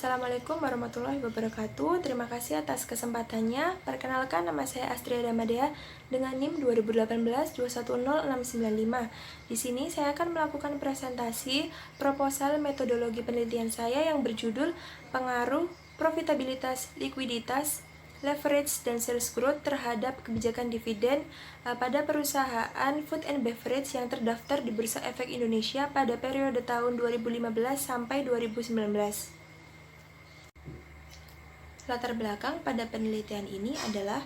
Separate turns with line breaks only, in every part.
Assalamualaikum warahmatullahi wabarakatuh. Terima kasih atas kesempatannya. Perkenalkan, nama saya Astria Damadea dengan NIM 2018-210695. Di sini saya akan melakukan presentasi proposal metodologi penelitian saya yang berjudul Pengaruh Profitabilitas, Likuiditas, Leverage, dan Sales Growth terhadap kebijakan dividen pada perusahaan food and beverage yang terdaftar di Bursa Efek Indonesia pada periode tahun 2015 sampai 2019. Latar belakang pada penelitian ini adalah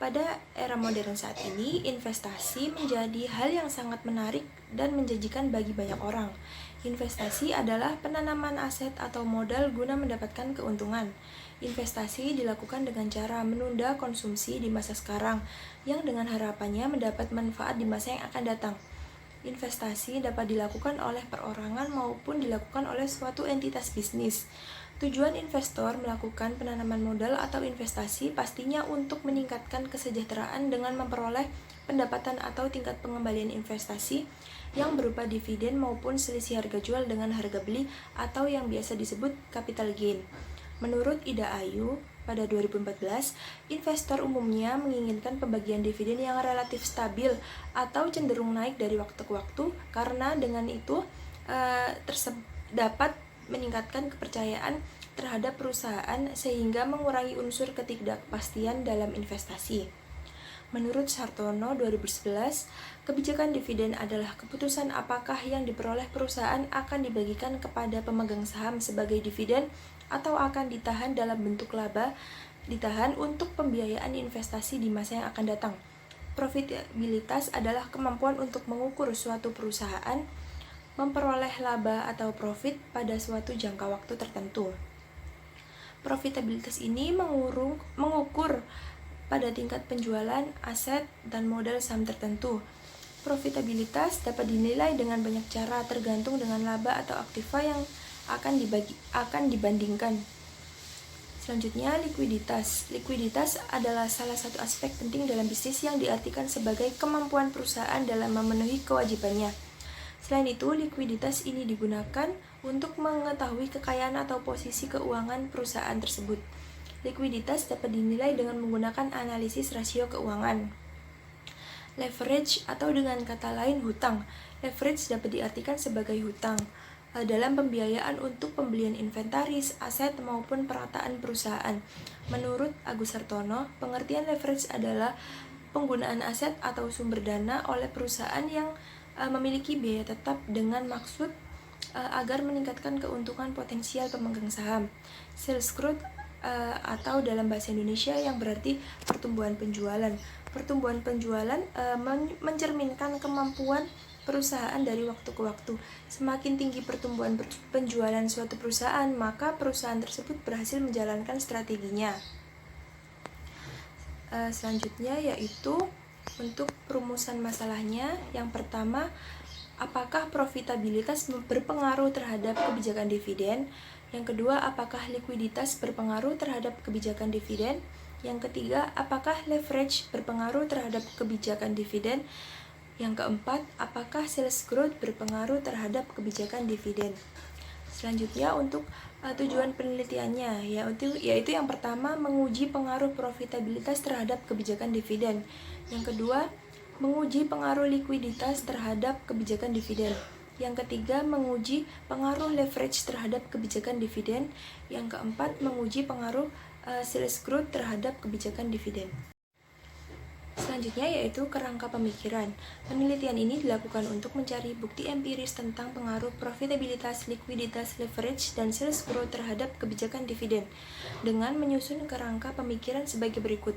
pada era modern saat ini, investasi menjadi hal yang sangat menarik dan menjanjikan bagi banyak orang. Investasi adalah penanaman aset atau modal guna mendapatkan keuntungan. Investasi dilakukan dengan cara menunda konsumsi di masa sekarang, yang dengan harapannya mendapat manfaat di masa yang akan datang. Investasi dapat dilakukan oleh perorangan maupun dilakukan oleh suatu entitas bisnis. Tujuan investor melakukan penanaman modal atau investasi pastinya untuk meningkatkan kesejahteraan dengan memperoleh pendapatan atau tingkat pengembalian investasi yang berupa dividen maupun selisih harga jual dengan harga beli atau yang biasa disebut capital gain. Menurut Ida Ayu, pada 2014, investor umumnya menginginkan pembagian dividen yang relatif stabil atau cenderung naik dari waktu ke waktu karena dengan itu dapat meningkatkan kepercayaan terhadap perusahaan sehingga mengurangi unsur ketidakpastian dalam investasi. Menurut Sartono 2011, kebijakan dividen adalah keputusan apakah yang diperoleh perusahaan akan dibagikan kepada pemegang saham sebagai dividen atau akan ditahan dalam bentuk laba, ditahan untuk pembiayaan investasi di masa yang akan datang. Profitabilitas adalah kemampuan untuk mengukur suatu perusahaan memperoleh laba atau profit pada suatu jangka waktu tertentu. Profitabilitas ini mengukur pada tingkat penjualan, aset, dan modal saham tertentu. Profitabilitas dapat dinilai dengan banyak cara tergantung dengan laba atau aktiva yang akan dibandingkan. Selanjutnya, likuiditas. Likuiditas adalah salah satu aspek penting dalam bisnis yang diartikan sebagai kemampuan perusahaan dalam memenuhi kewajibannya. Selain itu, likuiditas ini digunakan untuk mengetahui kekayaan atau posisi keuangan perusahaan tersebut. Likuiditas dapat dinilai dengan menggunakan analisis rasio keuangan. Leverage atau dengan kata lain hutang. Leverage dapat diartikan sebagai hutang dalam pembiayaan untuk pembelian inventaris, aset, maupun perataan perusahaan. Menurut Agus Sartono, pengertian leverage adalah penggunaan aset atau sumber dana oleh perusahaan yang memiliki biaya tetap dengan maksud agar meningkatkan keuntungan potensial pemegang saham. Sales growth atau dalam bahasa Indonesia yang berarti pertumbuhan penjualan. Pertumbuhan penjualan mencerminkan kemampuan perusahaan dari waktu ke waktu. Semakin tinggi pertumbuhan penjualan suatu perusahaan, maka perusahaan tersebut berhasil menjalankan strateginya. Selanjutnya yaitu untuk perumusan masalahnya, yang pertama, apakah profitabilitas berpengaruh terhadap kebijakan dividen? Yang kedua, apakah likuiditas berpengaruh terhadap kebijakan dividen? Yang ketiga, apakah leverage berpengaruh terhadap kebijakan dividen? Yang keempat, apakah sales growth berpengaruh terhadap kebijakan dividen? Selanjutnya untuk tujuan penelitiannya, yaitu yang pertama, menguji pengaruh profitabilitas terhadap kebijakan dividen. Yang kedua, menguji pengaruh likuiditas terhadap kebijakan dividen. Yang ketiga, menguji pengaruh leverage terhadap kebijakan dividen. Yang keempat, menguji pengaruh sales growth terhadap kebijakan dividen. Selanjutnya yaitu kerangka pemikiran. Penelitian ini dilakukan untuk mencari bukti empiris tentang pengaruh profitabilitas, likuiditas, leverage, dan sales growth terhadap kebijakan dividen dengan menyusun kerangka pemikiran sebagai berikut.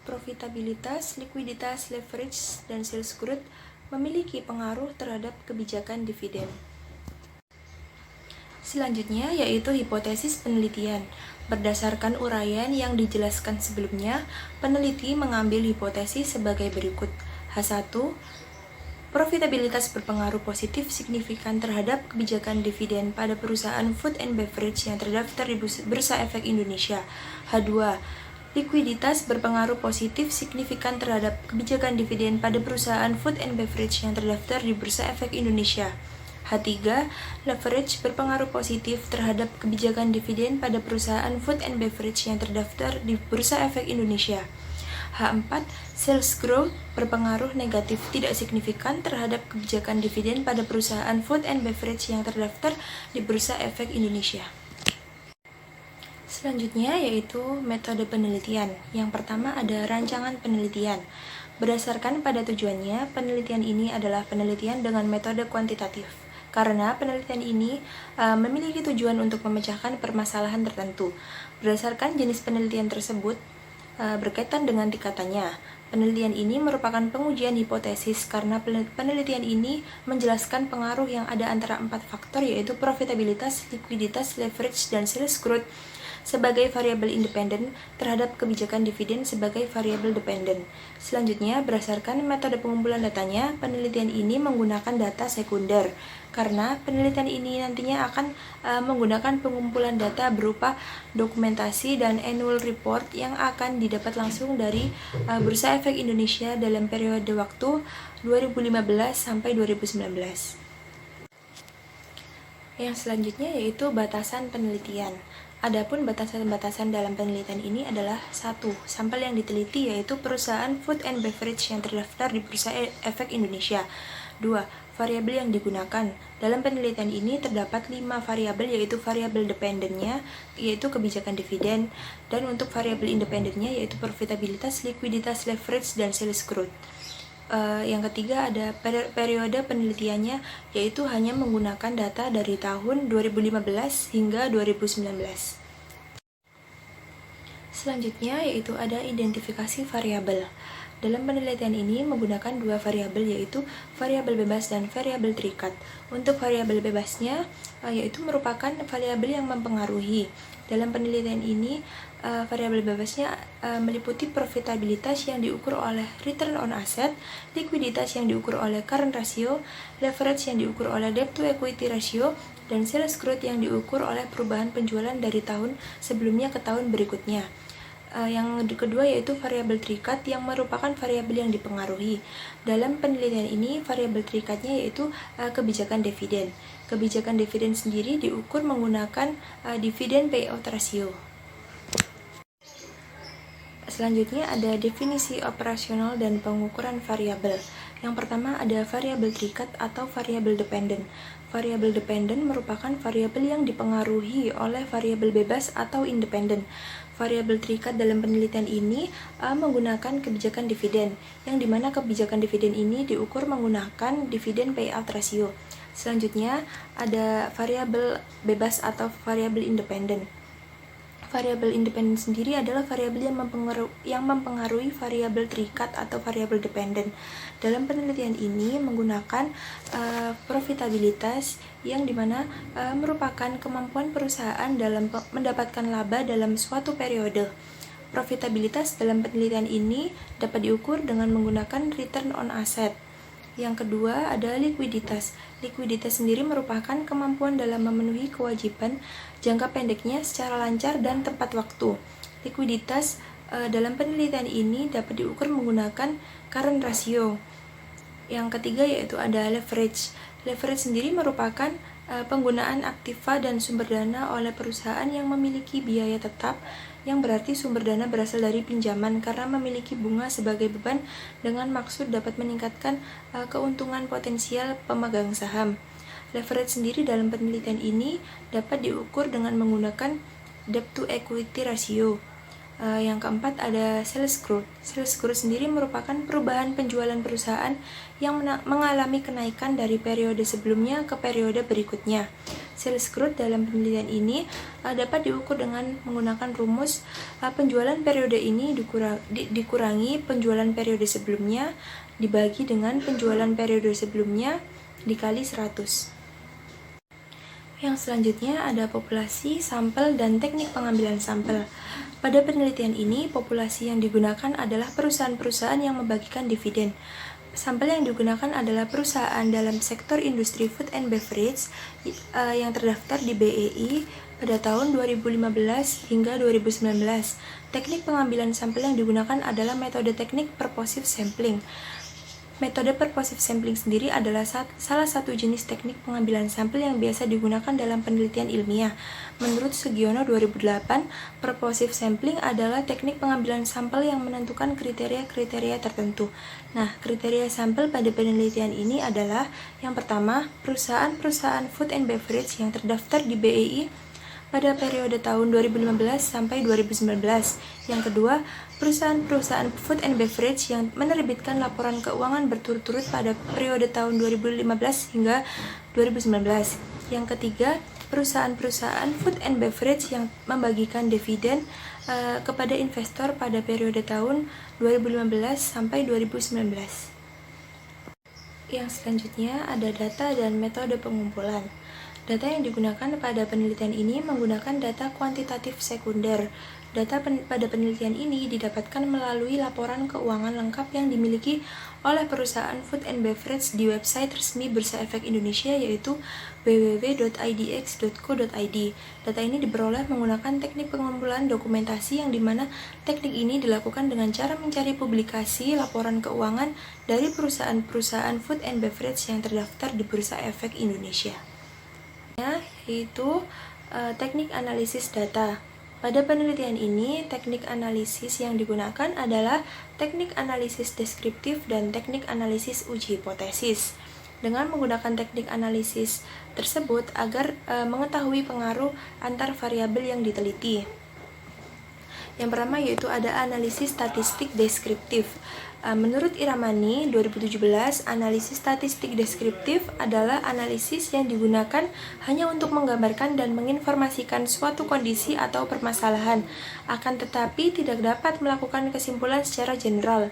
Profitabilitas, likuiditas, leverage, dan sales growth memiliki pengaruh terhadap kebijakan dividen. Selanjutnya yaitu hipotesis penelitian. Berdasarkan uraian yang dijelaskan sebelumnya, peneliti mengambil hipotesis sebagai berikut. H1. Profitabilitas berpengaruh positif signifikan terhadap kebijakan dividen pada perusahaan food and beverage yang terdaftar di Bursa Efek Indonesia. H2. Likuiditas berpengaruh positif signifikan terhadap kebijakan dividen pada perusahaan food and beverage yang terdaftar di Bursa Efek Indonesia. H3, leverage berpengaruh positif terhadap kebijakan dividen pada perusahaan food and beverage yang terdaftar di Bursa Efek Indonesia. H4, sales growth berpengaruh negatif tidak signifikan terhadap kebijakan dividen pada perusahaan food and beverage yang terdaftar di Bursa Efek Indonesia. Selanjutnya yaitu metode penelitian. Yang pertama ada rancangan penelitian. Berdasarkan pada tujuannya, penelitian ini adalah penelitian dengan metode kuantitatif. Karena penelitian ini memiliki tujuan untuk memecahkan permasalahan tertentu. Berdasarkan jenis penelitian tersebut, berkaitan dengan tingkatannya. Penelitian ini merupakan pengujian hipotesis karena penelitian ini menjelaskan pengaruh yang ada antara 4 faktor yaitu profitabilitas, likuiditas, leverage, dan sales growth sebagai variabel independen terhadap kebijakan dividen sebagai variabel dependen. Selanjutnya, berdasarkan metode pengumpulan datanya, penelitian ini menggunakan data sekunder karena penelitian ini nantinya akan menggunakan pengumpulan data berupa dokumentasi dan annual report yang akan didapat langsung dari Bursa Efek Indonesia dalam periode waktu 2015 sampai 2019. Yang selanjutnya yaitu batasan penelitian. Adapun batasan-batasan dalam penelitian ini adalah 1. Sampel yang diteliti yaitu perusahaan food and beverage yang terdaftar di Bursa Efek Indonesia. 2. Variabel yang digunakan. Dalam penelitian ini terdapat 5 variabel yaitu variabel dependennya yaitu kebijakan dividen dan untuk variabel independennya yaitu profitabilitas, likuiditas, leverage, dan sales growth. Yang ketiga ada periode penelitiannya yaitu hanya menggunakan data dari tahun 2015 hingga 2019. Selanjutnya yaitu ada identifikasi variabel. Dalam penelitian ini menggunakan 2 variabel yaitu variabel bebas dan variabel terikat. Untuk variabel bebasnya yaitu merupakan variabel yang mempengaruhi. Dalam penelitian ini variabel bebasnya meliputi profitabilitas yang diukur oleh return on asset, likuiditas yang diukur oleh current ratio, leverage yang diukur oleh debt to equity ratio, dan sales growth yang diukur oleh perubahan penjualan dari tahun sebelumnya ke tahun berikutnya. Yang kedua yaitu variabel terikat yang merupakan variabel yang dipengaruhi. Dalam penelitian ini variabel terikatnya yaitu kebijakan dividen. Kebijakan dividen sendiri diukur menggunakan dividen payout ratio. Selanjutnya ada definisi operasional dan pengukuran variabel. Yang pertama ada variabel terikat atau variabel dependen. Variabel dependen merupakan variabel yang dipengaruhi oleh variabel bebas atau independen. Variabel terikat dalam penelitian ini menggunakan kebijakan dividen, yang dimana kebijakan dividen ini diukur menggunakan dividen payout ratio. Selanjutnya ada variabel bebas atau variabel independen. Variabel independen sendiri adalah variabel yang mempengaruhi variabel terikat atau variabel dependen. Dalam penelitian ini menggunakan profitabilitas yang dimana merupakan kemampuan perusahaan dalam mendapatkan laba dalam suatu periode. Profitabilitas dalam penelitian ini dapat diukur dengan menggunakan return on asset. Yang kedua ada likuiditas. Likuiditas sendiri merupakan kemampuan dalam memenuhi kewajiban jangka pendeknya secara lancar dan tepat waktu. Likuiditas dalam penelitian ini dapat diukur menggunakan current ratio. Yang ketiga yaitu ada leverage. Leverage sendiri merupakan penggunaan aktiva dan sumber dana oleh perusahaan yang memiliki biaya tetap, yang berarti sumber dana berasal dari pinjaman karena memiliki bunga sebagai beban dengan maksud dapat meningkatkan keuntungan potensial pemegang saham. Leverage sendiri dalam penelitian ini dapat diukur dengan menggunakan debt to equity ratio. Yang keempat ada sales growth. Sales growth sendiri merupakan perubahan penjualan perusahaan yang mengalami kenaikan dari periode sebelumnya ke periode berikutnya. Sales growth dalam penelitian ini dapat diukur dengan menggunakan rumus penjualan periode ini dikurangi penjualan periode sebelumnya dibagi dengan penjualan periode sebelumnya dikali 100. Yang selanjutnya ada populasi, sampel, dan teknik pengambilan sampel. Pada penelitian ini, populasi yang digunakan adalah perusahaan-perusahaan yang membagikan dividen. Sampel yang digunakan adalah perusahaan dalam sektor industri food and beverage yang terdaftar di BEI pada tahun 2015 hingga 2019. Teknik pengambilan sampel yang digunakan adalah metode teknik purposive sampling. Metode purposive sampling sendiri adalah salah satu jenis teknik pengambilan sampel yang biasa digunakan dalam penelitian ilmiah. Menurut Sugiono 2008, purposive sampling adalah teknik pengambilan sampel yang menentukan kriteria-kriteria tertentu. Nah, kriteria sampel pada penelitian ini adalah yang pertama, perusahaan-perusahaan food and beverage yang terdaftar di BEI pada periode tahun 2015 sampai 2019. Yang kedua, perusahaan-perusahaan food and beverage yang menerbitkan laporan keuangan berturut-turut pada periode tahun 2015 hingga 2019. Yang ketiga, perusahaan-perusahaan food and beverage yang membagikan dividen kepada investor pada periode tahun 2015 sampai 2019. Yang selanjutnya ada data dan metode pengumpulan. Data yang digunakan pada penelitian ini menggunakan data kuantitatif sekunder. Data pada penelitian ini didapatkan melalui laporan keuangan lengkap yang dimiliki oleh perusahaan food and beverage di website resmi Bursa Efek Indonesia, yaitu www.idx.co.id. Data ini diperoleh menggunakan teknik pengumpulan dokumentasi yang dimana teknik ini dilakukan dengan cara mencari publikasi laporan keuangan dari perusahaan-perusahaan food and beverage yang terdaftar di Bursa Efek Indonesia, yaitu teknik analisis data. Pada penelitian ini, teknik analisis yang digunakan adalah teknik analisis deskriptif dan teknik analisis uji hipotesis. Dengan menggunakan teknik analisis tersebut agar mengetahui pengaruh antar variabel yang diteliti. Yang pertama yaitu ada analisis statistik deskriptif. Menurut Iramani 2017, analisis statistik deskriptif adalah analisis yang digunakan hanya untuk menggambarkan dan menginformasikan suatu kondisi atau permasalahan, akan tetapi tidak dapat melakukan kesimpulan secara general.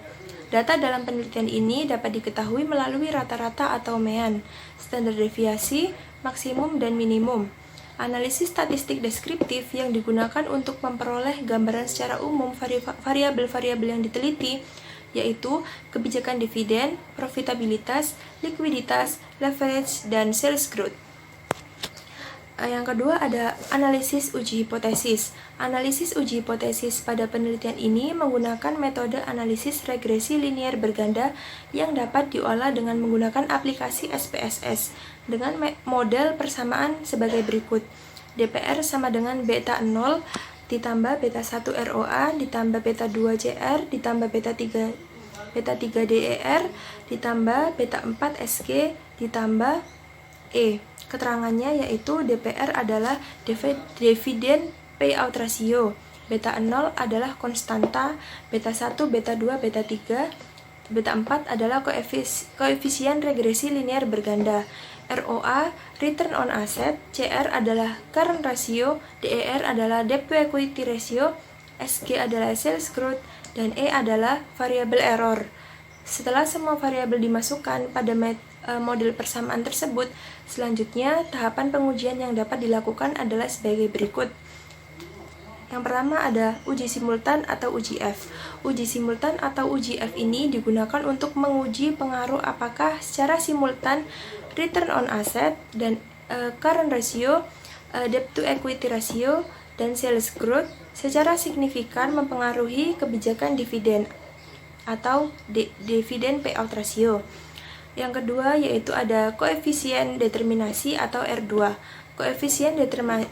Data dalam penelitian ini dapat diketahui melalui rata-rata atau mean, standar deviasi, maksimum dan minimum. Analisis statistik deskriptif yang digunakan untuk memperoleh gambaran secara umum variabel-variabel yang diteliti, yaitu kebijakan dividen, profitabilitas, likuiditas, leverage, dan sales growth. Yang kedua ada analisis uji hipotesis. Analisis uji hipotesis pada penelitian ini menggunakan metode analisis regresi linier berganda yang dapat diolah dengan menggunakan aplikasi SPSS dengan model persamaan sebagai berikut. DPR sama dengan beta 0 ditambah beta 1 ROA ditambah beta 2 CR ditambah beta 3 DER ditambah beta 4 SG ditambah E. Keterangannya yaitu DPR adalah dividen payout ratio, beta 0 adalah konstanta, beta 1, beta 2, beta 3, beta 4 adalah koefisien regresi linear berganda. ROA, return on asset, CR adalah current ratio, DER adalah debt to equity ratio, SG adalah sales growth, dan E adalah variable error. Setelah semua variabel dimasukkan pada model persamaan tersebut, selanjutnya tahapan pengujian yang dapat dilakukan adalah sebagai berikut. Yang pertama ada uji simultan atau uji F. Uji simultan atau uji F ini digunakan untuk menguji pengaruh apakah secara simultan return on asset dan current ratio, debt to equity ratio, dan sales growth secara signifikan mempengaruhi kebijakan dividen atau dividen payout ratio. Yang kedua yaitu ada koefisien determinasi atau R2. Koefisien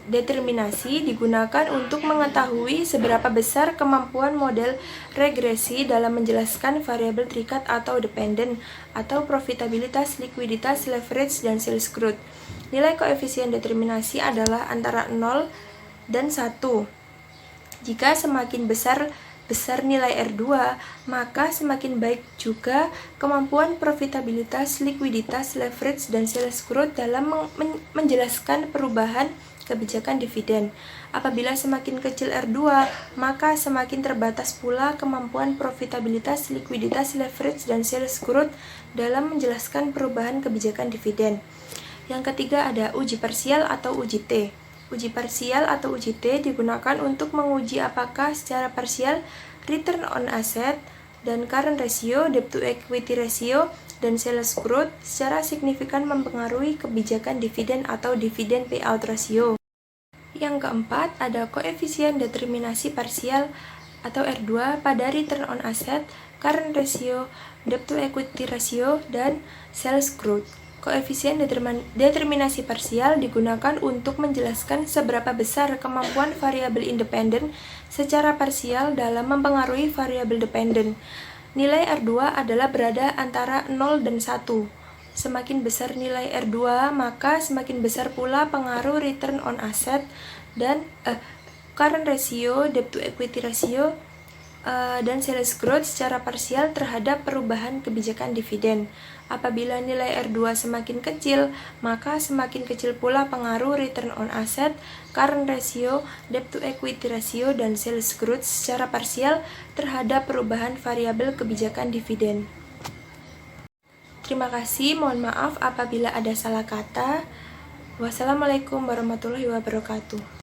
determinasi digunakan untuk mengetahui seberapa besar kemampuan model regresi dalam menjelaskan variabel terikat atau dependen atau profitabilitas, likuiditas, leverage, dan sales growth. Nilai koefisien determinasi adalah antara 0 dan 1. Jika semakin besar nilai R2, maka semakin baik juga kemampuan profitabilitas, likuiditas, leverage, dan sales growth dalam menjelaskan perubahan kebijakan dividen. Apabila semakin kecil R2, maka semakin terbatas pula kemampuan profitabilitas, likuiditas, leverage, dan sales growth dalam menjelaskan perubahan kebijakan dividen. Yang ketiga ada uji parsial atau uji T. Uji parsial atau uji T digunakan untuk menguji apakah secara parsial return on asset dan current ratio, debt to equity ratio, dan sales growth secara signifikan mempengaruhi kebijakan dividen atau dividen payout ratio. Yang keempat ada koefisien determinasi parsial atau R2 pada return on asset, current ratio, debt to equity ratio, dan sales growth. Koefisien determinasi parsial digunakan untuk menjelaskan seberapa besar kemampuan variabel independen secara parsial dalam mempengaruhi variabel dependen. Nilai R2 adalah berada antara 0 dan 1. Semakin besar nilai R2, maka semakin besar pula pengaruh return on asset dan current ratio, debt to equity ratio, dan sales growth secara parsial terhadap perubahan kebijakan dividen. Apabila nilai R2 semakin kecil, maka semakin kecil pula pengaruh return on asset, current ratio, debt to equity ratio, dan sales growth secara parsial terhadap perubahan variabel kebijakan dividen. Terima kasih, mohon maaf apabila ada salah kata. Wassalamualaikum warahmatullahi wabarakatuh.